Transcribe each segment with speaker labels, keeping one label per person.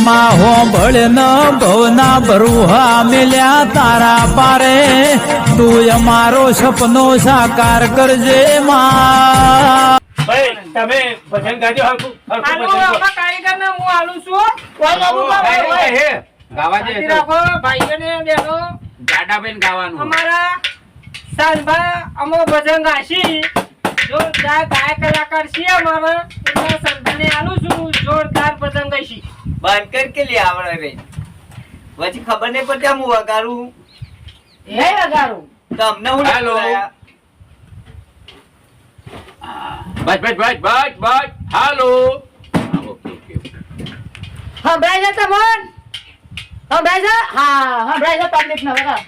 Speaker 1: માં હોંભળ ન ભવના ભરુહા મેલ્યા તારા પારે તું અમારો સપનો સાકાર કરજે માં.
Speaker 2: ભાઈ તમે ભજન ગાજો હરખું
Speaker 3: આલુ આમાં કારીગરને હું આલું છું. કોઈ બાબુ
Speaker 4: ગાવા દે
Speaker 3: બાબુ રાખો ભાઈઓને બેનો
Speaker 4: ગાડાબેન ગાવાનું
Speaker 3: અમારા સાંભા અમો ભજન ગાશી જોરદાર ગાયક કલાકાર છે અમારા એમના સંતાને આલું છું જોરદાર ભજન ગાશી.
Speaker 5: બંધ કર કે લે આવડે રે પછી ખબર નહીં પડતી હું વગાડું
Speaker 3: નહીં વગાડું
Speaker 5: તમને હું
Speaker 4: હેલો. બસ હાલો. ઓકે
Speaker 3: સંભળાય છે તમન સંભળાય છે હા સંભળાય છે પબ્લિક ને વગાડ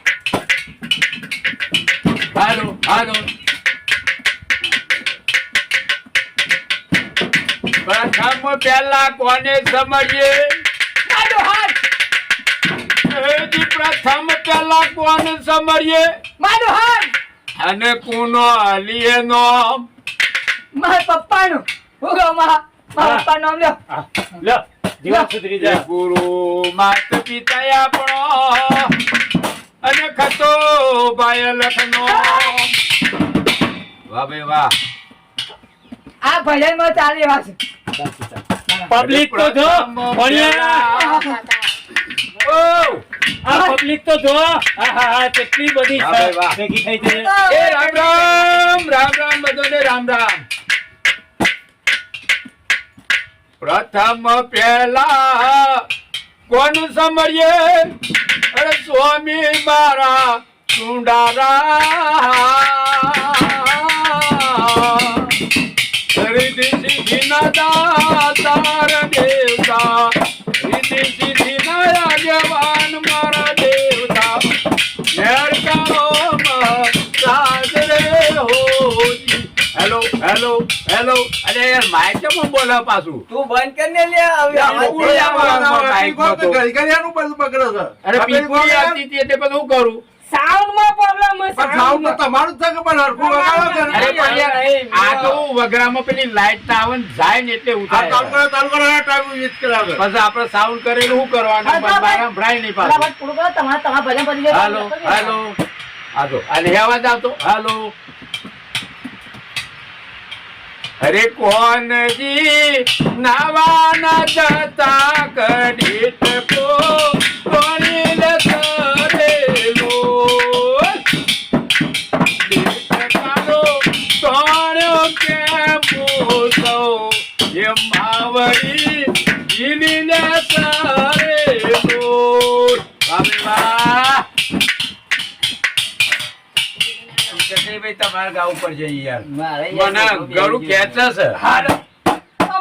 Speaker 4: હાલો. પ્રથમ પહેલા કોને સમજીએ
Speaker 3: મારો હાથ
Speaker 4: એજી પ્રથમ પહેલા કોને સમજીએ
Speaker 3: મારો હાથ
Speaker 4: અને કોનો હલીએ નો
Speaker 3: મારા પપ્પાનું હું કહું મારા પપ્પા નામ લ્યો
Speaker 2: લો જીવન સુધરી જાય.
Speaker 4: ગુરુ માત પિતા આપણો અને ખતો ભાઈ લખનો. વાહ ભાઈ વાહ.
Speaker 3: આ ભજન માં ચાલે એવા છે.
Speaker 2: પબ્લિક તો જો ભણ્યા આ પબ્લિક તો જો હા કેટલી બધી
Speaker 4: વાહ ભાઈ વાહ.
Speaker 2: ભેગી થઈ છે.
Speaker 4: એ રામ રામ બધાને રામ રામ. પ્રથમ પહેલા કોનું સમરીએ અરે સ્વામી મારા સુંડારા રીતિ સિદ્ધિ ના દાતાર દેવતા રીતિ સિદ્ધિ ના આગેવાન મારા દેવતા મેર કરો સાજરે હોજી. હેલો અરે યાર માઇક કેમ બોલે પાછું
Speaker 5: તું બંધ કર ને લે હવે
Speaker 4: અરે પીપળી આવતી હતી એટલે પછી હું કરું
Speaker 3: સાઉન્ડ માં પ્રોબ્લેમ છે સાઉન્ડ
Speaker 4: અરે પણ યાર આ તો વગરામાં પેલી લાઈટ ના આવે ને જાય ને એટલે ઉતારે પછી આપણે સાઉન્ડ કરેલું શું કરવાનું બાર ભરાય નહીં પાછું.
Speaker 3: બરાબર પૂરું કરો તમારા ભજન પડી જાય
Speaker 4: હાલો આજો અને અવાજ આવતો હાલો. અરે કોનજી નાવાના જતા કડીત કો કોણી લસરેલો દેખાડો તોણ્યો કે પૂછો એ માવડી જીલીને સરેલો. વાહ તમારે ગાવું પડશે યાર. મને ગળું ખેંચે છે.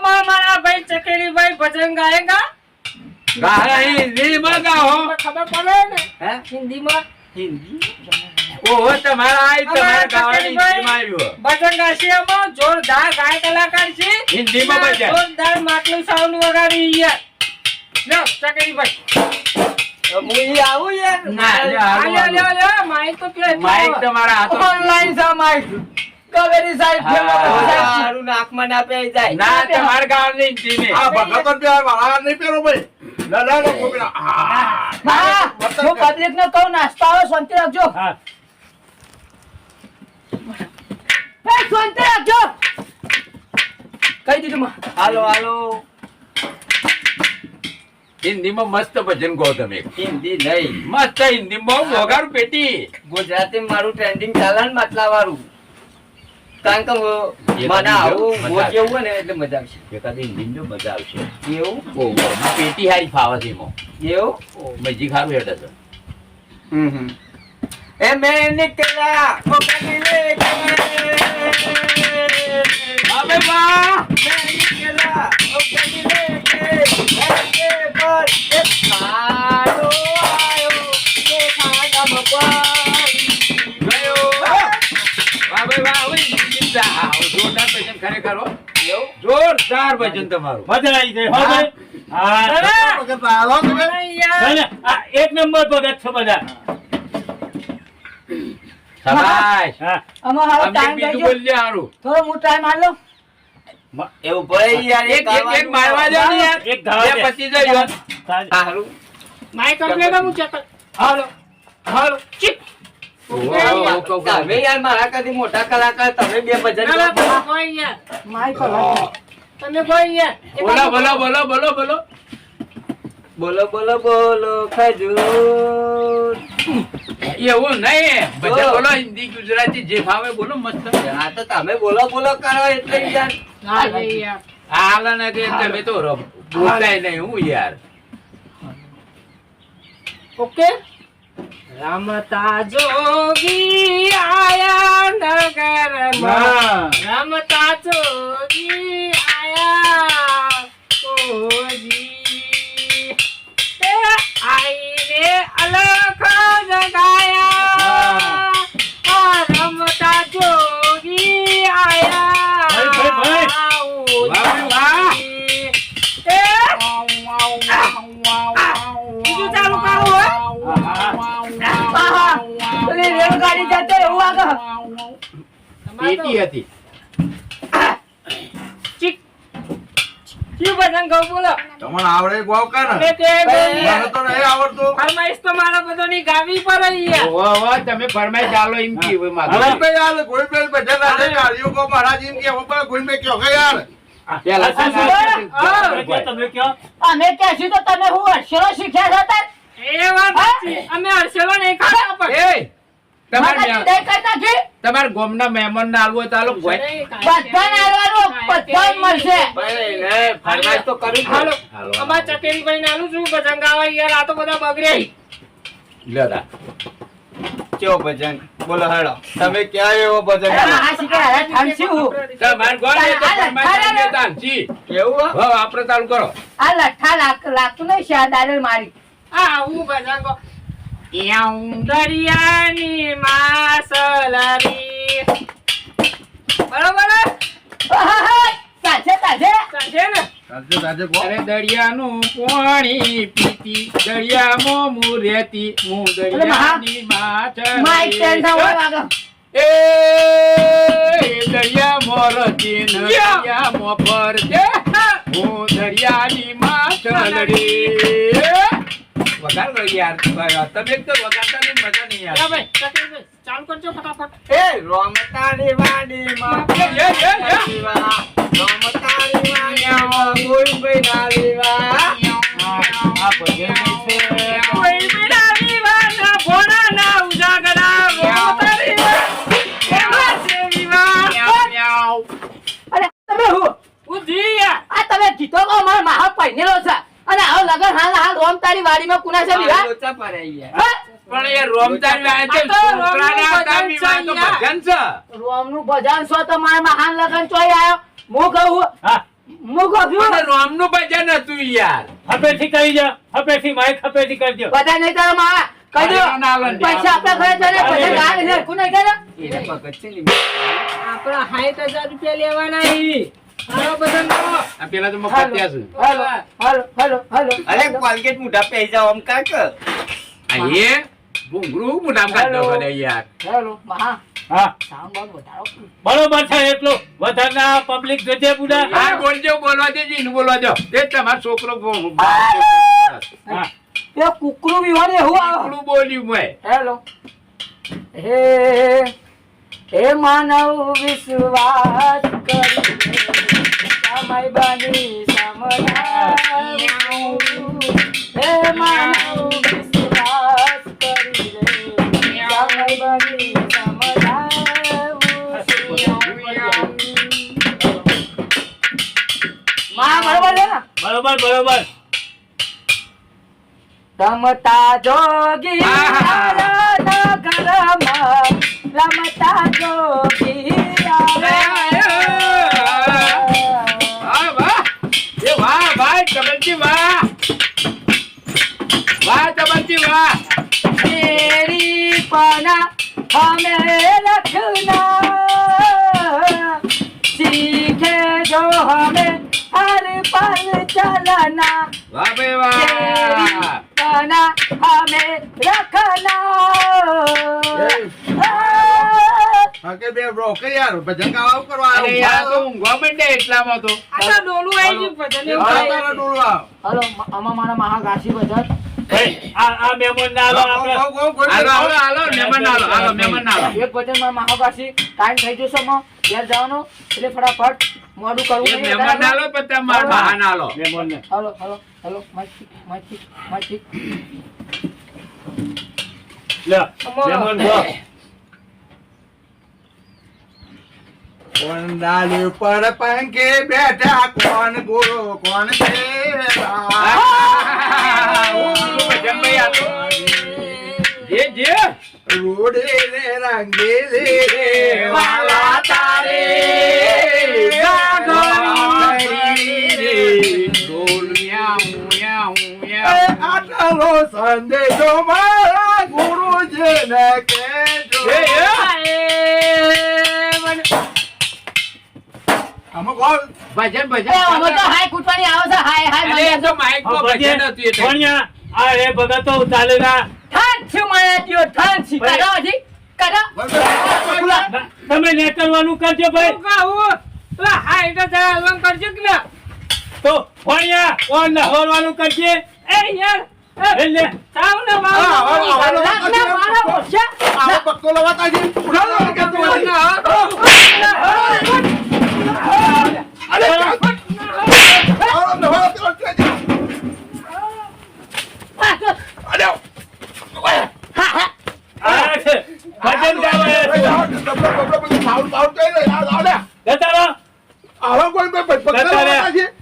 Speaker 3: મારા ભાઈ ચકેલીભાઈ ભજન ગાયેગા
Speaker 4: ગાહા હિન્દીમાં ગાઓ.
Speaker 3: ખબર પડે ને
Speaker 4: હે?
Speaker 3: હિન્દીમાં
Speaker 4: ઓહો તમારા આઈ તમારા ગાવાની હિન્દીમાં આવ્યું.
Speaker 3: ભજન ગાશી અમાર જોરદાર ગાયક કલાકાર છે
Speaker 4: હિન્દીમાં ભજન.
Speaker 3: જોરદાર માટલું સાઉન્ડ વગાડી યાર લો ચકેલીભાઈ
Speaker 5: હું આવું યાર
Speaker 4: ના, લે, હાલો, હાલો.
Speaker 3: લ્યો માઈક તો કે
Speaker 4: માઈક તમારા હાથમાં.
Speaker 3: ઓનલાઈન છે માઈક કવેરી સાઈડ
Speaker 4: હા.
Speaker 5: મારું નાકમાં ના પે જાય
Speaker 4: ના તમારા ગાવાની હિન્દી
Speaker 3: હા હું પબ્લિક ને કહું નાસ્તો આવે શાંતિ રાખજો
Speaker 2: હા
Speaker 3: એ શાંતિ રાખજો કહી દીધું માં
Speaker 5: હાલો
Speaker 4: હિન્દીમાં મસ્ત ભજન કહો તમે.
Speaker 5: હિન્દી નહીં
Speaker 4: મસ્ત હિન્દીમાં વગાડું પેટી.
Speaker 5: ગુજરાતી મારું ટ્રેન્ડિંગ ચાલે ને માટલા વાળું કારણ કે
Speaker 4: એ
Speaker 5: મને આવું
Speaker 4: મજા
Speaker 5: મોજ
Speaker 4: આવશે.
Speaker 5: જેવું હોય ને એટલે મજા આવશે
Speaker 4: એકાદી હિન્દીમાં મજા આવશે.
Speaker 5: એવું
Speaker 4: ઓહો, પેટી હારી ફાવે છે એમાં.
Speaker 5: એવું
Speaker 4: મજી ખારું હેડે છે.
Speaker 5: એ મેં નીકળ્યા ઓ કદી લેકે
Speaker 4: અબે વાહ.
Speaker 5: મેં નીકળ્યા ઓ કદી લેકે રસ્તે પર એક કાળો આયો તો ખાડા મપાઈ
Speaker 4: ગયો. વાહ ભાઈ વાહ. ઓય, જોરદાર ભજન ખરેખર હો.
Speaker 5: એવું
Speaker 4: જોરદાર ભજન તમારું.
Speaker 2: મજા આવી જાય હો ભાઈ હા
Speaker 3: યાર
Speaker 2: આ એક નંબર ભગત છો બધા
Speaker 4: શાબાશ.
Speaker 2: હા
Speaker 3: અમાર હારો
Speaker 4: અમને
Speaker 3: ટાઈમ
Speaker 4: બીજું
Speaker 3: દેજો
Speaker 4: બોલજે હારું.
Speaker 3: થોડો હું ટાઈમ આલો
Speaker 5: એવું ભાઈ યાર
Speaker 4: એક મારવા દો ને યાર.
Speaker 2: એક ધાવા
Speaker 4: બે
Speaker 2: દે.
Speaker 4: પચી જાય.
Speaker 5: સારું
Speaker 3: માય કમ્પ્લેટ હું ચેક હાલો હાલો ચીક
Speaker 5: તમે યાર મારા કરતી મોટા કલાકાર તમે બે ભજન
Speaker 3: ના, ના,
Speaker 5: ગાઓ.
Speaker 3: તમે કોઈ યાર તમે કોઈ યાર
Speaker 4: બોલો બોલો બોલો બોલો બોલો
Speaker 5: બોલો બોલો બોલો ખજૂર
Speaker 4: એવું નહીં બધા બોલો હિન્દી ગુજરાતી જે ફાવે બોલો મસ્ત
Speaker 5: આ તો તમે બોલો બોલો કરો એટલે યાર
Speaker 3: ના ભાઈ યાર
Speaker 4: હાલ ને કે તમે તો બોલતાય નહીં હું યાર
Speaker 3: ઓકે રમતા જોગી આયા નગરમાં રમતા જોગી આયા કોજી તે આઈને અલખ જગાયા આ રમતા જોગી આયા
Speaker 2: ભાઈ,
Speaker 4: વાહ, વાહ.
Speaker 3: તે બીજું ચાલુ કરો
Speaker 5: પેલી રેલગાડી જતો એવું આગળ
Speaker 4: પેટી હતી
Speaker 3: ચીક ક્યું ભજન ગાઉં બોલો
Speaker 6: તમને આવડે ગાવ કા ને મને તો નહીં આવડતું
Speaker 3: ફરમાઈશ તો મારા બધાની ગાવી પર અહીંયા
Speaker 4: વાહ વાહ તમે ફરમાઈ ચાલો એમ કીધું માથું.
Speaker 6: ગોવિંદભાઈ યાર ગોવિંદભાઈ ભજન ના ગાડીઓ કો મહારાજ એમ કે હું પણ ગોવિંદભાઈ કયો કે યાર
Speaker 4: પેલા તો
Speaker 2: તમે કયો, તમે કયો
Speaker 7: અમે કહેશું તો તમે હું અક્ષરો શીખ્યા હતા
Speaker 3: એ વાત સાચી. અમે હર્ષેલો નહીં ખાતા પણ
Speaker 4: એ તમારે
Speaker 7: દઈ કરતા છે
Speaker 4: તમારા ગામના મહેમાન ના આલવો તો આલો કોઈ
Speaker 7: બધાને આવવાનું બધાને મળશે
Speaker 5: ભાઈ ને ફરમાઈશ તો કરું જ
Speaker 3: હાલો
Speaker 5: હાલો.
Speaker 3: અમાર ચકેરીભાઈ ને આલું છું ભજન ગાવા યાર આ તો બધા બગડ્યા
Speaker 4: લેતા
Speaker 5: કેવો ભજન બોલો હેડો તમે ક્યાં એવો ભજન ગાઓ?
Speaker 7: આ શીખ્યા હવે ઠામશું
Speaker 4: તમાર ગોળ તો ફરમાઈ લેતા જી
Speaker 5: એવું હો?
Speaker 4: હવે આપણે ચાલુ કરો
Speaker 7: આ લઠ્ઠા લાગતું નહીં શા દાદર મારી
Speaker 3: આ હું ભજન ગો દરિયાની માસલરી બરોબર
Speaker 7: તાજે તાજે
Speaker 3: સાંજે ને
Speaker 6: સાચે સાચે કહો
Speaker 4: અરે દરિયાનું પાણી પીતી દરિયામાં હું રહેતી હું દરિયાની
Speaker 7: માઈક સ્ટેન્ડ
Speaker 4: માછલી
Speaker 7: વાગો
Speaker 4: એ દરિયામાં રતી ને દરિયામાં ફરતે હું દરિયાની માછલી વગાડ લો યાર તમે તો વગાડતા નહીં મજા નહીં
Speaker 3: યા
Speaker 4: યાર
Speaker 3: ભાઈ ચકેરીભાઈ ચાલુ કરજો ફટાફટ
Speaker 5: એ રોમતાની વાડીમાં લીવા, રોમતાની વાડીમાં ગોવિંદભાઈ ના લીવા.
Speaker 4: આ ભજન છે
Speaker 3: કોઈ બીડા વિવાના ભોળાના ઉજાગરા રોતારી એમાં છે વિવાહ
Speaker 7: અરે તમે હું
Speaker 3: ઉધી યાર
Speaker 7: આ તમે ગીતો કહો મારા માહા પહેરેલો છે અને આવો લગન હાલ હાલ રોમ તારી વાડીમાં કુના છે વિવાહ
Speaker 5: લોચા પડે યાર.
Speaker 7: હા?
Speaker 4: પણ એ રોમતાન વાય છે
Speaker 3: આ તો
Speaker 4: છોકરાના હતા
Speaker 3: રોમનું
Speaker 4: વિવાહ તો
Speaker 3: ભજન છે
Speaker 4: ભજન છે
Speaker 7: રોમનું ભજન છો તો મારા મહાન લગન ચોય આયો હું કહું
Speaker 2: હા
Speaker 7: હું કહું
Speaker 4: પણ રોમનું ભજન હતું યાર
Speaker 2: હપેથી કરી જા હપેથી માઇક હપેથી કરજો
Speaker 7: બધા નહીં તારા મારા કહી દો
Speaker 4: અરે ના આલન દે.
Speaker 7: પૈસા આપણા ઘરે છે ને ભજન ગાળ છે કુને કહે
Speaker 5: એને ભગત છે ને.
Speaker 3: આપણા 60,000 રૂપિયા લેવાના ઈ આનો બધાને કહો.
Speaker 4: આ પેલા તો મફત ત્યાં છે
Speaker 7: હાલો હાલો હાલો હાલો
Speaker 5: અરે કોલગેટ મોઢા પે જાવ આમ કાક.
Speaker 4: આ એ ભૂંગળું મોઢામાં કાઢતો કરે યાર
Speaker 7: હાલો મહા
Speaker 2: હા
Speaker 7: સાઉન્ડ બોલ વધારો
Speaker 2: બરોબર છે એટલું વધારના પબ્લિક જોજે બુડા
Speaker 4: હા બોલજો બોલવા દેજો ઈને બોલવા દો તે તમારો છોકરો
Speaker 2: હા
Speaker 7: એ કુકરું વિવાને હું આવો
Speaker 4: આપણું બોલ્યું મેં
Speaker 7: હેલો હે માનવ વિશ્વાસ કરી સમય બની સમજાવું હે માનવ વિશ્વાસ કરી સમય બની સમજાવું માં બરોબર છે ને
Speaker 2: બરોબર બરોબર
Speaker 7: રમતા જોગી ઘરમાં રમતા જોગી
Speaker 4: વાહ વાહ એ વાહ ભાઈ કબલજી વાહ વાહ કબલજી વાહ
Speaker 7: तेरी पना हमें रखना सीखे जो हमें हर पल चलना
Speaker 4: વાહ ભાઈ વાહ
Speaker 7: पना हमें रखना
Speaker 6: હા કે બે રોકે યાર ભજન ગાવા કરવા
Speaker 4: અરે યાર તો ઊંઘવા માંડે એટલામાં તો
Speaker 3: આ તો ડોલું આવી ગયું ભજન એવું
Speaker 6: હાલો
Speaker 3: થાય.
Speaker 6: તારા ડોલું આવ.
Speaker 7: હાલો આમાં મારા મહાકાશી ભજન
Speaker 2: ભાઈ, આ મહેમાન ના આલો આપણે.
Speaker 4: હાલો હાલો હાલો મહેમાન હાલો હાલો મહેમાન હાલો
Speaker 7: એક ભજન માં મહાકાશી ટાઈમ થઈ જશે માં ઘેર જવાનો એટલે ફટાફટ મોડું કરવું
Speaker 4: એ
Speaker 7: નહીં.
Speaker 4: મહેમાન હાલો પણ તમે મારા બહાના હાલો
Speaker 2: મહેમાનને.
Speaker 7: હાલો હાલો હાલો માછી
Speaker 2: લે, મહેમાન જો.
Speaker 6: કોણ ડાલી પર પંખે બેઠા કોણ ગુરુ કોણ દેવા
Speaker 4: ભજનભાઈ આ તો જે જે
Speaker 6: રૂડે રે રંગે રે વાલા તારે આટલો સંદેશો મારા ગુરુજીને કહેજો આમાં કોણ
Speaker 4: ભજન ભજન
Speaker 7: અમે તો હાય કૂટવાની આવે છે હાય હાય
Speaker 4: અરે એ તો માઇક માં ભજન હતું એટલે
Speaker 2: ભણ્યા. આ રે ભગતો ચાલે ના.
Speaker 7: ઠાન છે મારા ત્યો ઠાન છે કાઢો હજી કાઢો
Speaker 2: તમે નેતરવાનું કરજો ભાઈ.
Speaker 3: હું કહું, પેલા હાઈટ જરા હલવાન કરજો કે ના?
Speaker 2: તો ભણ્યા કોણ નહરવાનું કરજે.
Speaker 3: એ યાર,
Speaker 2: એટલે
Speaker 3: સાવ ને મારો
Speaker 7: લાગના મારા ઓછા
Speaker 6: આવો પક્કો લવાતા છે ઉડાડો કે તું અરે
Speaker 2: આ છે. ભજન ગાવા જતા રહો.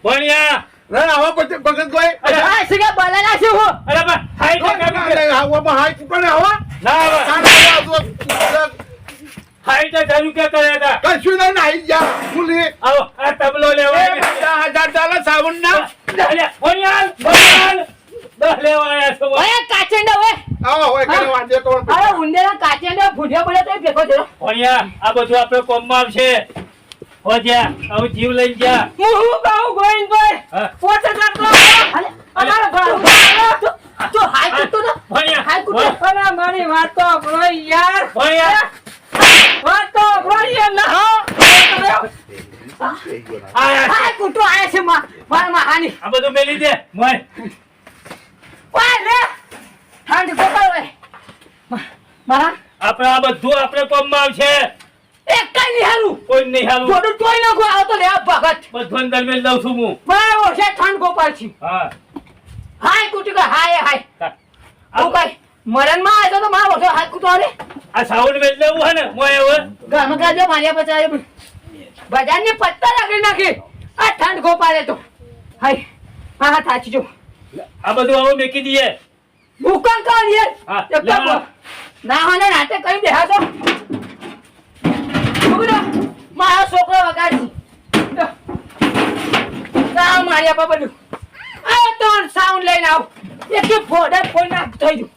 Speaker 2: ભણ્યા.
Speaker 7: આ સિગા બોલાના છે હું
Speaker 2: અરે બા, હાઈ તો કાઢો. ના આવે. હાઈ તો ચાલુ કે કર્યા હતા. આવો, આ તબલો લેવા.
Speaker 4: $10,000 સાબુન ના
Speaker 2: ભણ્યા, ભણ્યા. દસ લેવા આવ્યા છો.
Speaker 7: ઓય કાચંડા ઓય અરે ઉંદેરા કાચંડા ભૂડ્યા પડ્યા તો ભેગો થયો
Speaker 2: ભણ્યા, આ બધું આપણે કોમમાં આવશે. હો જા, આવું જીવ લઈને જા.
Speaker 3: હું કહું ગોવિંદભાઈ,
Speaker 2: હા.
Speaker 3: 5,000 તો
Speaker 7: અરે અમારો ભાઈ તો હાય કૂટતો ને
Speaker 2: ભણ્યા,
Speaker 7: હાય કૂટતો
Speaker 3: અરે મારી વાત તો સાંભળો યાર,
Speaker 2: ભણ્યા.
Speaker 3: વાત તો સાંભળો યાર ના.
Speaker 7: હાય કૂટતો આયા છે મારા મહાની
Speaker 2: આ બધું મેલી દે. મોય.
Speaker 7: ઓય લે ઠંડ ગોપાલ ઓય મારા
Speaker 2: આપણે આ બધું આપણે કોમમાં આવશે.
Speaker 7: એક કઈ નહીં હાલું
Speaker 2: કોઈ નહીં હાલું.
Speaker 7: થોડું તોય નાખો આવ તો લે ભગત
Speaker 2: બધું અંદર મેલ દઉં છું હું.
Speaker 7: મારા ઓછે ઠંડ ગોપાલ છે
Speaker 2: હા.
Speaker 7: હાય કૂટી કે હાય હાય
Speaker 2: આ
Speaker 7: હું કઈ મરણ માં આવ્યો તો મારો ઓછો હાય કૂટો રે
Speaker 2: આ સાઉન્ડ મેલ દેવું હે ને મોય હવે.
Speaker 7: ગામ કાજો માર્યા પચાય બજાર ને પત્તા લાગી નાખી આ ઠંડ ગોપાલે તો હાય હા હા થાચી જો
Speaker 2: આ બધું હવે મેકી દઈએ.
Speaker 7: ભૂકંપ કર યાર
Speaker 2: હા,
Speaker 7: એક કામ કર. ના હોને નાટક કરી દેહા તો ઉગડો મારો છોકરો વગાડી ના માર્યા પા બધું આ તો સાઉન્ડ લઈને આવ એક ફોડા ફોડ નાખ થઈ ગયું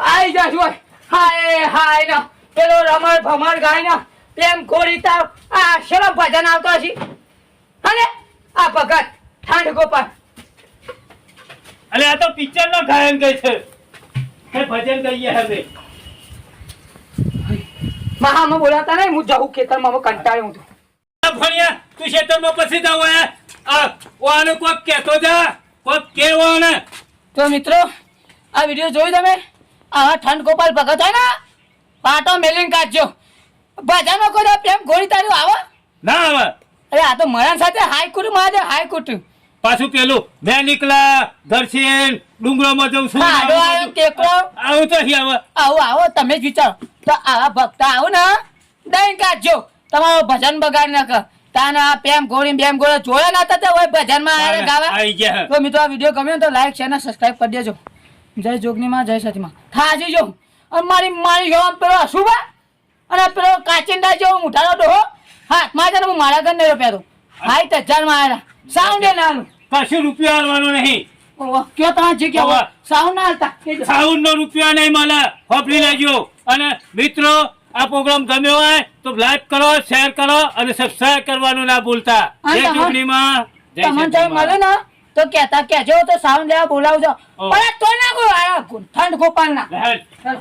Speaker 7: આઈ જા જોય હાય હાય ના પેલો રમણ ભમણ ગાય ના પ્રેમ ખોરી તાર આ શરમ ભજન આવતો છે અને આ ભગત ઠાંડ ગોપાલ
Speaker 2: અને આ તો પિક્ચર નો ગાયન ગઈ છે. કે ભજન ગઈએ હવે.
Speaker 7: મહામાં બોલાતા નહીં હું જાઉં ખેતરમાં હું કંટાળ્યો હું તો
Speaker 2: ભણ્યા, તું ખેતરમાં પછી જાવ હે. આ ઓને કોક કહેતો જા. કોક કેવો ને.
Speaker 7: તો મિત્રો આ વિડીયો જોઈ તમે આ ઠંડ ગોપાલ ભગત હોય ને પાટો મેલીને કાઢજો ભજનો કોઈ પ્રેમ ગોળી તાર્યું આવો
Speaker 2: ના આવે.
Speaker 7: અરે આ તો મરણ સાથે હાઈકુટ માં હાઈકુટ
Speaker 2: પાછું પેલું મેં નીકળા દર્શન ડુંગરોમાં જઉં છું.
Speaker 7: આડો આવ્યો ટેકરો
Speaker 2: આવું તો અહીં આવે.
Speaker 7: આવો આવો તમે જ વિચારો તો આવા ભક્ત આવો ને દઈ કાઢજો તમારો ભજન બગાડ ના કર તાના પ્રેમ ગોળી બેમ ગોળી જોયા ના હતા હોય ભજનમાં આયા ગાવા
Speaker 2: આઈ ગયા.
Speaker 7: તો મિત્રો આ વિડીયો ગમ્યો તો લાઈક શેર અને સબસ્ક્રાઇબ કરી દેજો જય જોગનીમાં જય સતીમાં થાજી જો અને મારી જોવા પેલો અશુભા અને પેલો કાચિંડા જેવો મુઠાનો ડોહો હાથમાં છે ને હું મારા ઘર નહીં રૂપિયા તો 60,000 માં આવેલા સાઉન્ડ નાનું
Speaker 2: કશું રૂપિયા આલવાનો નહીં.
Speaker 7: કયો તમારે જે કહેવો
Speaker 2: ઓવા.
Speaker 7: સાઉન્ડ ના હાલતા કહેજો.
Speaker 2: સાઉન્ડ નો રૂપિયા નહીં મળે. હોપડી લેજો. અને મિત્રો આ પ્રોગ્રામ ગમ્યો હોય તો લાઈક કરો, શેર કરો અને સબસ્ક્રાઇબ કરવાનું ના ભૂલતા.
Speaker 7: અને
Speaker 2: જય
Speaker 7: તમાર-
Speaker 2: જોગણીમાં, જય
Speaker 7: તમને
Speaker 2: સતીમાં.
Speaker 7: મળે ને તો કહેજો તો સાવન લેવા બોલાવજો
Speaker 2: ઓ.
Speaker 7: પણ તો ના કોઈ ઠંડ ગોપાલ ના
Speaker 2: લે હેડ.
Speaker 7: ચાલો